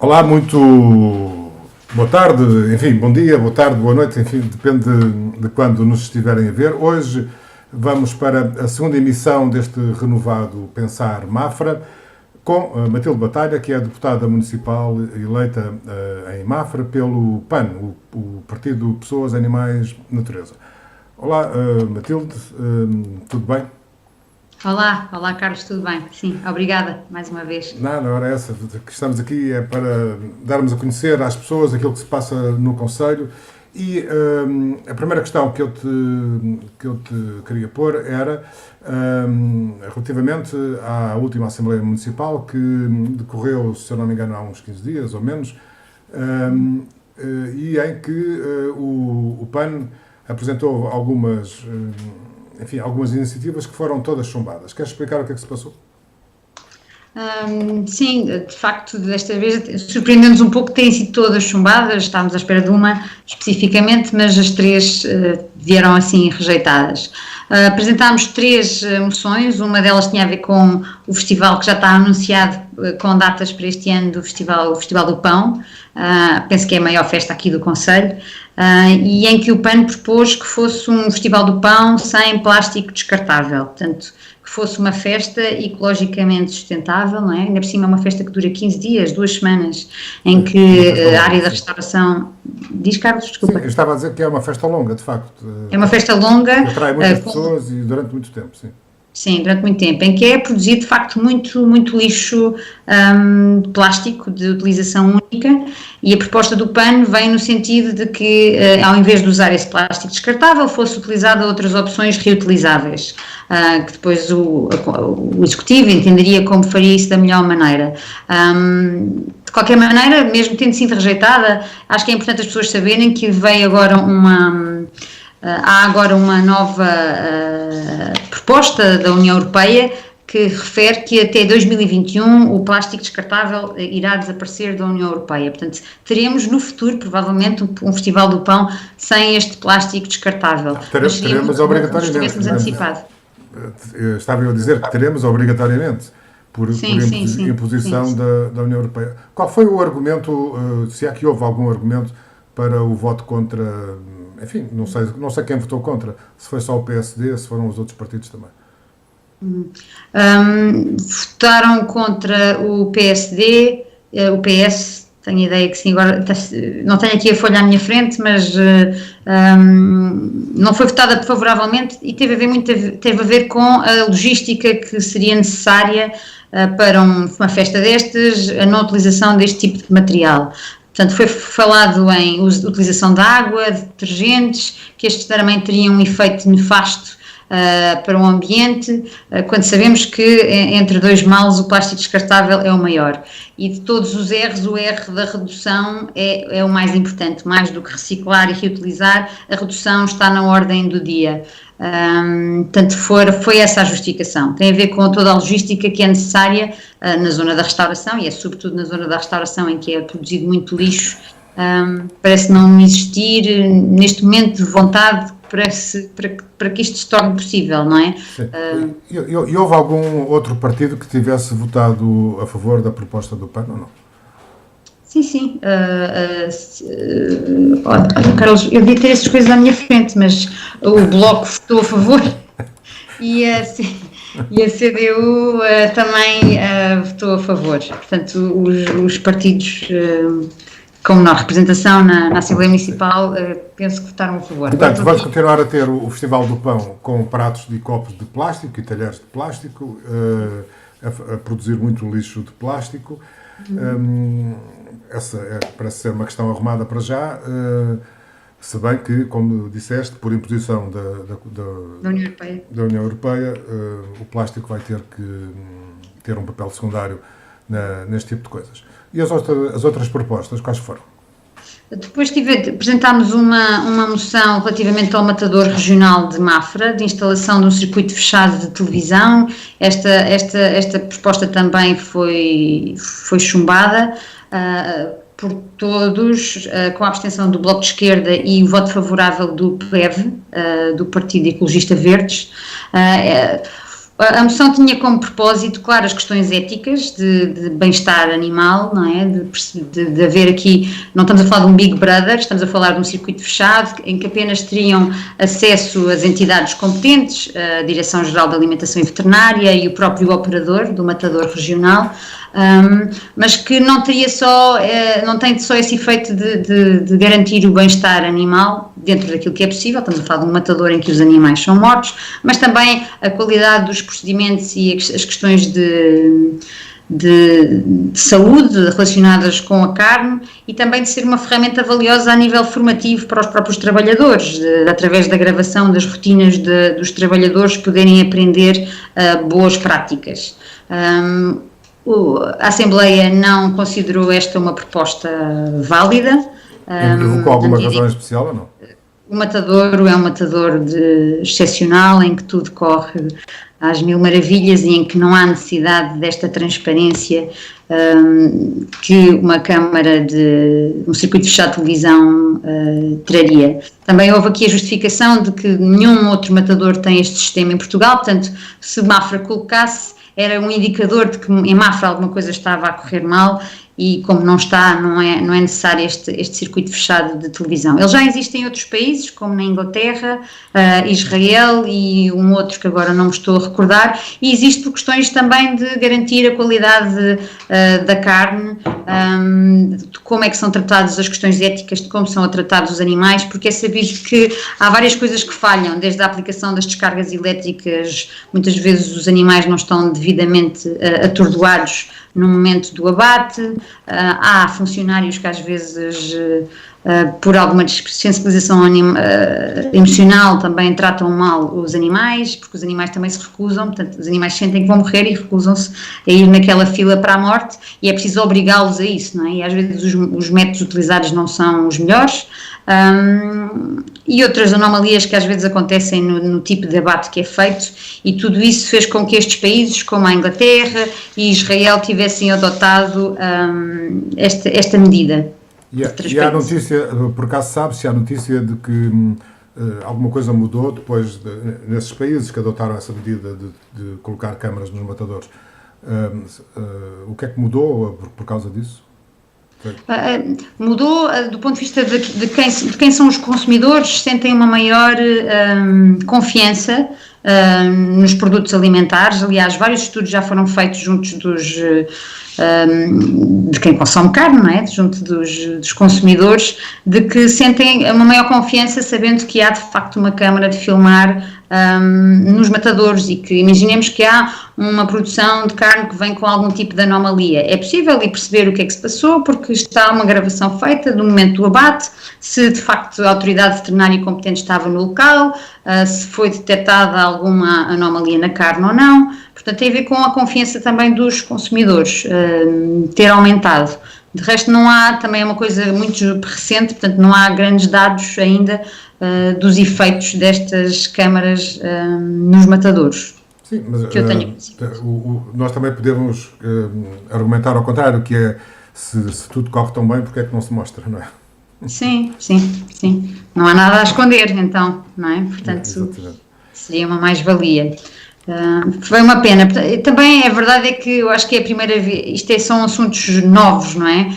Olá, muito boa tarde, enfim, bom dia, boa tarde, boa noite, enfim, depende de quando nos estiverem a ver. Hoje vamos para a segunda emissão deste renovado Pensar Mafra, com a Matilde Batalha, que é a deputada municipal eleita em Mafra pelo PAN, o Partido Pessoas, Animais, Natureza. Olá, Matilde, tudo bem? Olá Carlos, tudo bem? Sim, obrigada mais uma vez. Não, hora é essa. Que estamos aqui é para darmos a conhecer às pessoas aquilo que se passa no Conselho. E a primeira questão que eu te queria pôr era relativamente à última Assembleia Municipal que decorreu, se eu não me engano, há uns 15 dias ou menos, e em que o PAN apresentou algumas iniciativas que foram todas chumbadas. Queres explicar o que é que se passou? Sim, de facto, desta vez surpreendemos um pouco, têm sido todas chumbadas, estávamos à espera de uma especificamente, mas as três vieram assim rejeitadas. Apresentámos três moções, uma delas tinha a ver com o festival que já está anunciado com datas para este ano do o Festival do Pão, penso que é a maior festa aqui do Concelho, e em que o PAN propôs que fosse um Festival do Pão sem plástico descartável, portanto, que fosse uma festa ecologicamente sustentável, não é? Ainda por cima é uma festa que dura 15 dias, 2 semanas, em que a área da restauração... Diz, Carlos, desculpa. Sim, eu estava a dizer que é uma festa longa, de facto. É uma festa longa. Atrai muitas pessoas e durante muito tempo, sim. Sim, durante muito tempo, em que é produzido de facto muito lixo de plástico de utilização única, e a proposta do PAN vem no sentido de que ao invés de usar esse plástico descartável fosse utilizada outras opções reutilizáveis, que depois o Executivo entenderia como faria isso da melhor maneira. De qualquer maneira, mesmo tendo sido rejeitada, acho que é importante as pessoas saberem que veio agora há agora uma nova proposta da União Europeia que refere que até 2021 o plástico descartável irá desaparecer da União Europeia. Portanto, teremos no futuro, provavelmente, um Festival do Pão sem este plástico descartável. Teremos obrigatoriamente. Se tivéssemos antecipado. Estava eu a dizer que teremos obrigatoriamente por imposição da União Europeia. Qual foi o argumento, se é que houve algum argumento para o voto contra... Enfim, não sei quem votou contra, se foi só o PSD, se foram os outros partidos também. Votaram contra o PSD, o PS, tenho a ideia que sim, agora não tenho aqui a folha à minha frente, mas não foi votada favoravelmente e teve a ver com a logística que seria necessária para uma festa destas, a não utilização deste tipo de material. Portanto, foi falado em utilização de água, de detergentes, que estes também teriam um efeito nefasto para o ambiente, quando sabemos que entre dois males o plástico descartável é o maior. E de todos os R's, o R da redução é o mais importante, mais do que reciclar e reutilizar, a redução está na ordem do dia. Portanto, foi essa a justificação. Tem a ver com toda a logística que é necessária na zona da restauração, e é sobretudo na zona da restauração em que é produzido muito lixo. Parece não existir neste momento de vontade para que isto se torne possível, não é? E houve algum outro partido que tivesse votado a favor da proposta do PAN ou não? Sim. Carlos, eu devia ter essas coisas à minha frente, mas o Bloco votou a favor e a CDU também votou a favor. Portanto, os partidos com menor representação na Assembleia Municipal, penso que votaram a favor. Portanto, vamos continuar a ter o Festival do Pão com pratos e copos de plástico e talheres de plástico, a produzir muito lixo de plástico. Essa parece ser uma questão arrumada para já, se bem que, como disseste, por imposição da União Europeia, o plástico vai ter que ter um papel secundário neste tipo de coisas. E as outras propostas, quais foram? Depois apresentámos uma moção relativamente ao matador regional de Mafra, de instalação de um circuito fechado de televisão. Esta proposta também foi chumbada por todos, com a abstenção do Bloco de Esquerda e o voto favorável do PEV, do Partido Ecologista Verdes. A moção tinha como propósito, claro, as questões éticas de bem-estar animal, não é? De haver aqui, não estamos a falar de um Big Brother, estamos a falar de um circuito fechado em que apenas teriam acesso as entidades competentes, a Direção-Geral da Alimentação e Veterinária e o próprio operador do matador regional, mas que não teria só, não tem só esse efeito de garantir o bem-estar animal dentro daquilo que é possível, estamos a falar de um matador em que os animais são mortos, mas também a qualidade dos procedimentos e as questões de saúde relacionadas com a carne e também de ser uma ferramenta valiosa a nível formativo para os próprios trabalhadores, através da gravação das rotinas dos trabalhadores poderem aprender boas práticas. A Assembleia não considerou esta uma proposta válida. Provocou alguma razão especial ou não? O matadouro é um matadouro excepcional, em que tudo corre às mil maravilhas e em que não há necessidade desta transparência que uma câmara um circuito fechado de televisão traria. Também houve aqui a justificação de que nenhum outro matador tem este sistema em Portugal, portanto, se Mafra colocasse, era um indicador de que em Mafra alguma coisa estava a correr mal e como não está, não é necessário este circuito fechado de televisão. Ele já existe em outros países, como na Inglaterra, Israel e um outro que agora não me estou a recordar, e existe por questões também de garantir a qualidade da carne, de como é que são tratadas as questões éticas, de como são tratados os animais, porque é sabido que há várias coisas que falham, desde a aplicação das descargas elétricas, muitas vezes os animais não estão devidamente atordoados no momento do abate, há funcionários que às vezes, por alguma sensibilização emocional, também tratam mal os animais, porque os animais também se recusam, portanto os animais sentem que vão morrer e recusam-se a ir naquela fila para a morte e é preciso obrigá-los a isso, não é? E às vezes os métodos utilizados não são os melhores. E outras anomalias que às vezes acontecem no tipo de abate que é feito, e tudo isso fez com que estes países, como a Inglaterra e Israel, tivessem adotado esta medida. E há notícia, por acaso sabe se há notícia de que alguma coisa mudou depois nesses países que adotaram essa medida de colocar câmaras nos matadores? O que é que mudou por causa disso? Mudou do ponto de vista de quem são os consumidores, sentem uma maior confiança nos produtos alimentares. Aliás, vários estudos já foram feitos juntos de quem consome carne, não é? Junto dos consumidores, de que sentem uma maior confiança sabendo que há de facto uma câmara de filmar nos matadores e que imaginemos que há uma produção de carne que vem com algum tipo de anomalia. É possível ir perceber o que é que se passou porque está uma gravação feita do momento do abate, se de facto a autoridade veterinária competente estava no local, se foi detectada alguma anomalia na carne ou não. Portanto, tem a ver com a confiança também dos consumidores ter aumentado. De resto, não há, também é uma coisa muito recente, portanto, não há grandes dados ainda dos efeitos destas câmaras nos matadouros. Sim, mas que eu tenho nós também podemos argumentar ao contrário, que é se tudo corre tão bem, porque é que não se mostra, não é? Sim. Não há nada a esconder, então, não é? Portanto, seria uma mais-valia. Foi uma pena. Também a verdade é que eu acho que é a primeira vez, são assuntos novos, não é?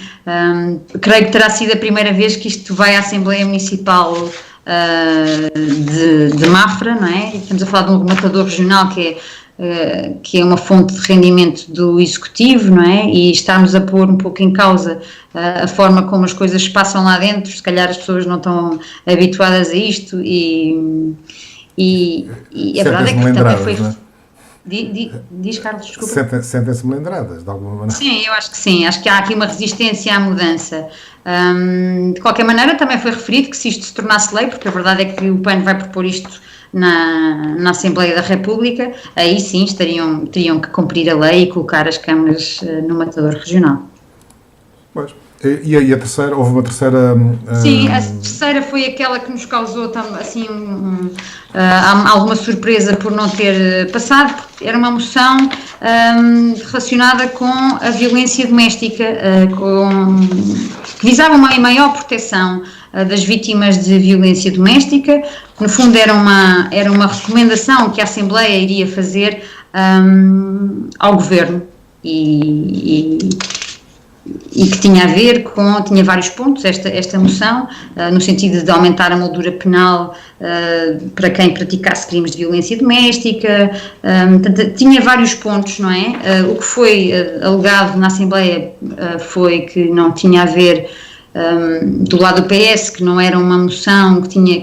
Creio que terá sido a primeira vez que isto vai à Assembleia Municipal de Mafra, não é? Estamos a falar de um matador regional que é uma fonte de rendimento do Executivo, não é? E estamos a pôr um pouco em causa a forma como as coisas se passam lá dentro, se calhar as pessoas não estão habituadas a isto e a verdade é que também foi... Não é? Diz, Carlos, desculpa. Sentem-se melindradas, de alguma maneira. Sim, eu acho que sim. Acho que há aqui uma resistência à mudança. De qualquer maneira, também foi referido que se isto se tornasse lei, porque a verdade é que o PAN vai propor isto na Assembleia da República, aí sim teriam que cumprir a lei e colocar as câmaras no matador regional. Pois. E a terceira, houve uma terceira... Sim, a terceira foi aquela que nos causou assim, alguma surpresa por não ter passado, porque era uma moção relacionada com a violência doméstica, que visava uma maior proteção das vítimas de violência doméstica. No fundo, era uma recomendação que a Assembleia iria fazer ao Governo e que tinha a ver tinha vários pontos, esta moção, no sentido de aumentar a moldura penal para quem praticasse crimes de violência doméstica, portanto, tinha vários pontos, não é? O que foi alegado na Assembleia foi que não tinha a ver, do lado do PS, que não era uma moção que tinha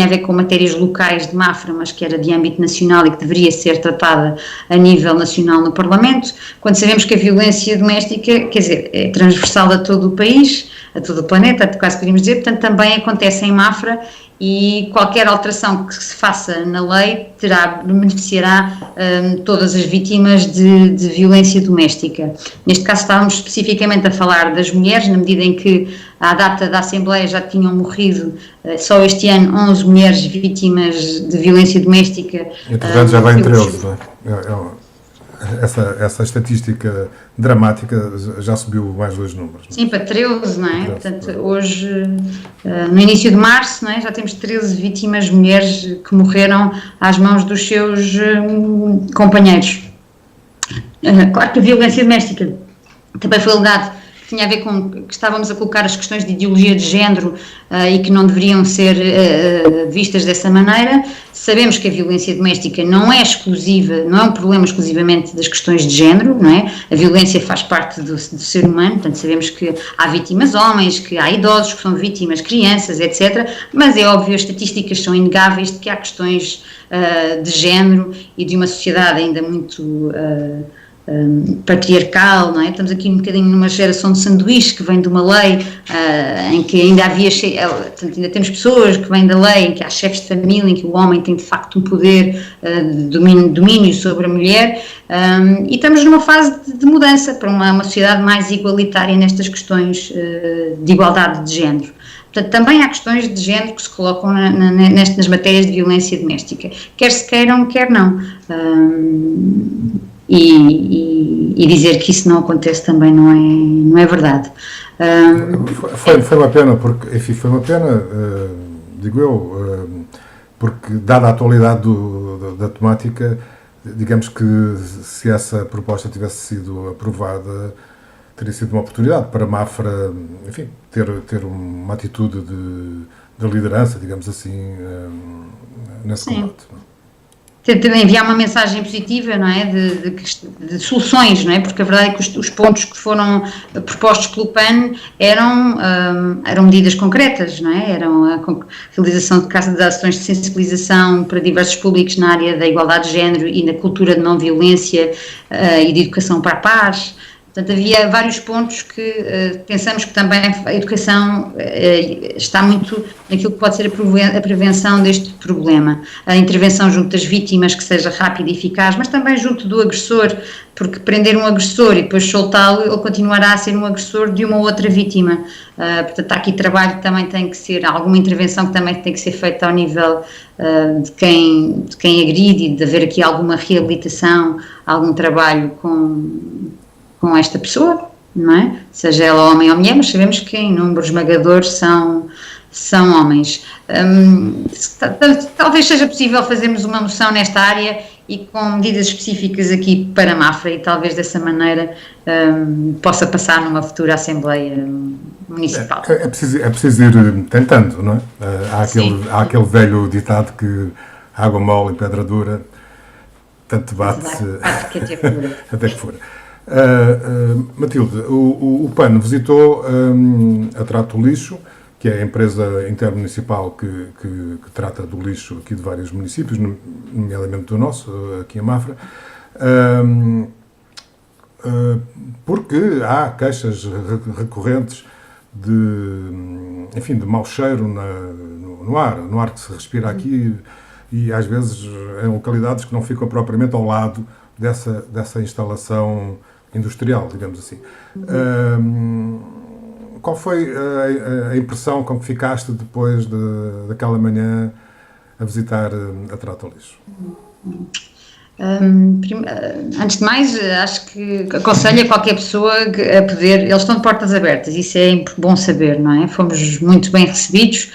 a ver com matérias locais de Mafra, mas que era de âmbito nacional e que deveria ser tratada a nível nacional no Parlamento, quando sabemos que a violência doméstica, quer dizer, é transversal a todo o país, a todo o planeta, quase podemos dizer, portanto também acontece em Mafra, e qualquer alteração que se faça na lei beneficiará todas as vítimas de violência doméstica. Neste caso estávamos especificamente a falar das mulheres, na medida em que à data da Assembleia já tinham morrido só este ano 11 mulheres vítimas de violência doméstica. Entretanto já vai em 13, não é? Essa estatística dramática já subiu mais 2 números. Sim, para 13, não é? Portanto, hoje, no início de março, não é? Já temos 13 vítimas, mulheres que morreram às mãos dos seus companheiros. Claro que a violência doméstica também foi alegado que tinha a ver com que estávamos a colocar as questões de ideologia de género e que não deveriam ser vistas dessa maneira. Sabemos que a violência doméstica não é exclusiva, não é um problema exclusivamente das questões de género, não é? A violência faz parte do ser humano, portanto sabemos que há vítimas homens, que há idosos que são vítimas, crianças, etc. Mas é óbvio, as estatísticas são inegáveis de que há questões de género e de uma sociedade ainda muito patriarcal, não é? Estamos aqui um bocadinho numa geração de sanduíche que vem de uma lei em que ainda havia, portanto, ainda temos pessoas que vêm da lei em que há chefes de família, em que o homem tem de facto um poder de domínio sobre a mulher, e estamos numa fase de mudança para uma sociedade mais igualitária nestas questões de igualdade de género. Portanto, também há questões de género que se colocam nas matérias de violência doméstica, quer se queiram, quer não. E dizer que isso não acontece também não é verdade. Foi uma pena, porque, enfim, foi uma pena, digo eu, porque dada a atualidade da temática, digamos que se essa proposta tivesse sido aprovada, teria sido uma oportunidade para Mafra, enfim, ter uma atitude de liderança, digamos assim, nesse combate. Também enviar uma mensagem positiva, não é, de soluções, não é, porque a verdade é que os pontos que foram propostos pelo PAN eram medidas concretas, não é, eram a realização de ações de sensibilização para diversos públicos na área da igualdade de género e na cultura de não violência e de educação para a paz. Portanto, havia vários pontos que pensamos que também a educação está muito naquilo que pode ser a prevenção deste problema. A intervenção junto das vítimas que seja rápida e eficaz, mas também junto do agressor, porque prender um agressor e depois soltá-lo, ele continuará a ser um agressor de uma outra vítima. Portanto, há aqui trabalho que também tem que ser, alguma intervenção que também tem que ser feita ao nível de quem agride e de haver aqui alguma reabilitação, algum trabalho com esta pessoa, não é? Seja ela homem ou mulher, mas sabemos que em número esmagador são homens. Talvez seja possível fazermos uma moção nesta área e com medidas específicas aqui para Mafra e talvez dessa maneira possa passar numa futura Assembleia Municipal. É preciso ir tentando, não é? Há aquele velho ditado que água mole e pedra dura, tanto bate até que fura. Matilde, o PAN visitou a Trato Lixo, que é a empresa intermunicipal que trata do lixo aqui de vários municípios, nomeadamente do nosso, aqui em Mafra, porque há queixas recorrentes de mau cheiro no ar que se respira aqui, e às vezes em localidades que não ficam propriamente ao lado dessa instalação industrial, digamos assim. Qual foi a impressão com que ficaste depois daquela manhã a visitar a Trato Lixo? Antes de mais, acho que aconselho a qualquer pessoa a poder. Eles estão de portas abertas, isso é bom saber, não é? Fomos muito bem recebidos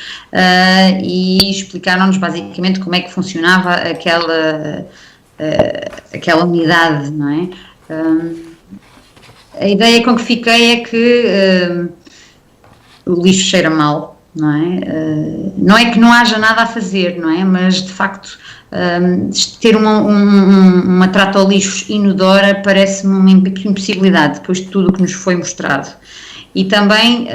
e explicaram-nos basicamente como é que funcionava aquela unidade, não é? A ideia com que fiquei é que o lixo cheira mal, não é? Não é que não haja nada a fazer, não é? Mas de facto ter uma trata ao lixo inodora parece-me uma impossibilidade depois de tudo o que nos foi mostrado. E também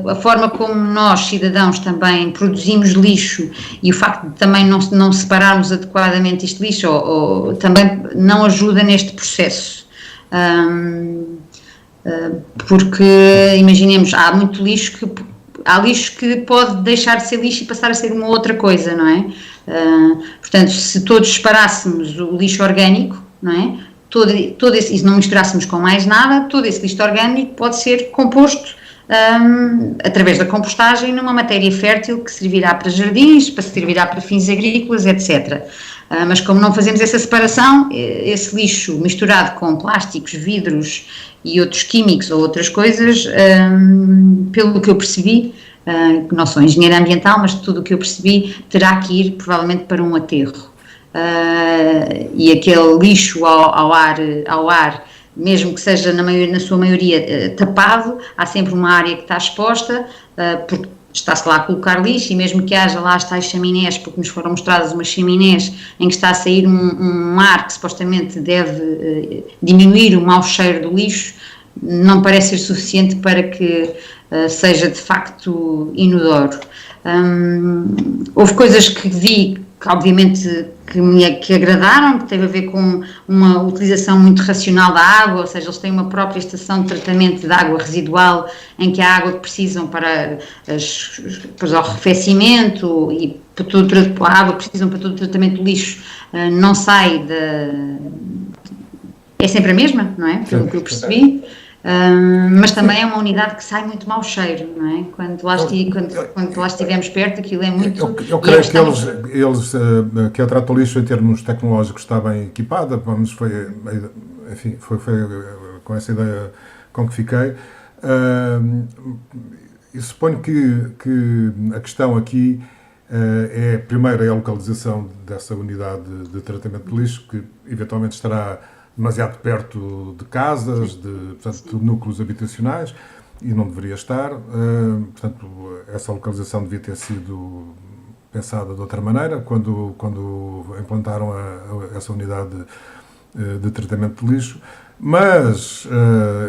a forma como nós, cidadãos, também produzimos lixo e o facto de também não separarmos adequadamente este lixo também não ajuda neste processo. Porque, imaginemos, há lixo que pode deixar de ser lixo e passar a ser uma outra coisa, não é? Portanto, se todos separássemos o lixo orgânico, não é? E se não misturássemos com mais nada, todo esse lixo orgânico pode ser composto através da compostagem numa matéria fértil que servirá para jardins, servirá para fins agrícolas, etc. Mas como não fazemos essa separação, esse lixo misturado com plásticos, vidros e outros químicos ou outras coisas, pelo que eu percebi, que não sou engenheira ambiental, mas tudo o que eu percebi terá que ir provavelmente para um aterro. E aquele lixo ao ar, mesmo que seja na sua maioria tapado, há sempre uma área que está exposta, porque está-se lá a colocar lixo, e mesmo que haja lá as tais chaminés, porque nos foram mostradas umas chaminés em que está a sair um ar que supostamente deve diminuir o mau cheiro do lixo, não parece ser suficiente para que seja de facto inodoro. Houve coisas que vi que obviamente que agradaram, que teve a ver com uma utilização muito racional da água, ou seja, eles têm uma própria estação de tratamento de água residual em que a água que precisam para o arrefecimento e a água que precisam para todo o tratamento do lixo não sai é sempre a mesma, não é? Pelo que eu percebi. Mas também é uma unidade que sai muito mau cheiro, não é? Quando lá estivemos perto, aquilo é muito... Eu creio que a Trata ao Lixo, em termos tecnológicos, está bem equipada, mas foi com essa ideia com que fiquei. E suponho que a questão aqui primeiro, é a localização dessa unidade de tratamento de lixo, que eventualmente estará demasiado perto de casas, de núcleos habitacionais, e não deveria estar. Portanto, essa localização devia ter sido pensada de outra maneira quando implantaram essa unidade de tratamento de lixo. Mas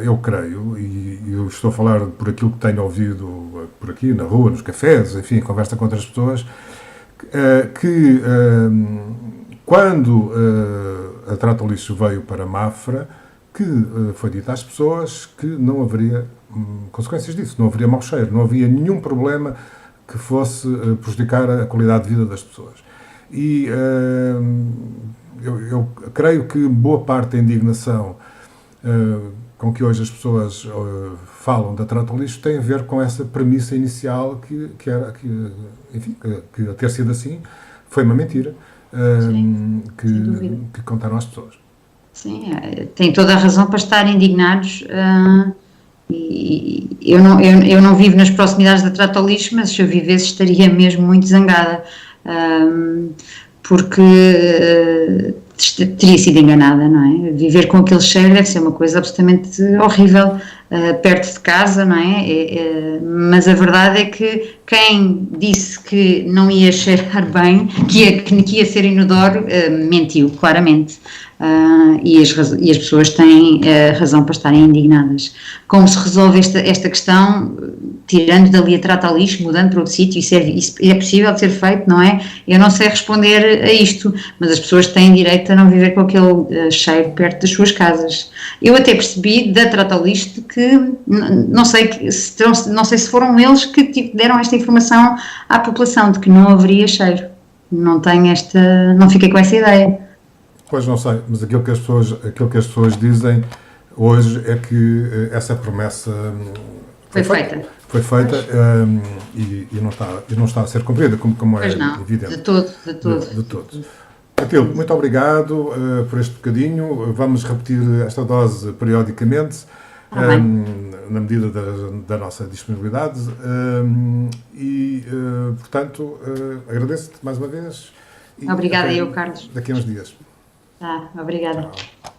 eu creio, e eu estou a falar por aquilo que tenho ouvido por aqui, na rua, nos cafés, enfim, conversa com outras pessoas, que quando a Trata ao Lixo veio para Mafra, que foi dito às pessoas que não haveria consequências disso, não haveria mau cheiro, não havia nenhum problema que fosse prejudicar a qualidade de vida das pessoas. E eu creio que boa parte da indignação com que hoje as pessoas falam da Trata ao Lixo tem a ver com essa premissa inicial que a ter sido assim foi uma mentira. Sim, que contaram às pessoas. Sim, tem toda a razão para estar indignados. E eu não vivo nas proximidades da Trata ao Lixo, mas se eu vivesse estaria mesmo muito zangada, porque teria sido enganada, não é? Viver com aquele cheiro deve ser uma coisa absolutamente horrível, perto de casa, não é? Mas a verdade é que quem disse que não ia cheirar bem, que ia ser inodoro, mentiu, claramente. E as pessoas têm razão para estarem indignadas. Como se resolve esta questão? Tirando dali a Trata ao Lixo, mudando para outro sítio, isso é possível de ser feito, não é? Eu não sei responder a isto, mas as pessoas têm direito a não viver com aquele cheiro perto das suas casas. Eu até percebi da Trata ao Lixo que, não sei se foram eles que deram esta informação à população, de que não haveria cheiro. Não fiquei com essa ideia. Pois não sei, mas aquilo que as pessoas dizem hoje é que essa promessa foi feita e não está a ser cumprida, como é evidente. De todo. Matilde, muito obrigado por este bocadinho. Vamos repetir esta dose periodicamente, na medida da nossa disponibilidade. Portanto, agradeço-te mais uma vez. Obrigada eu, Carlos. Daqui a uns dias. Obrigada. Tchau.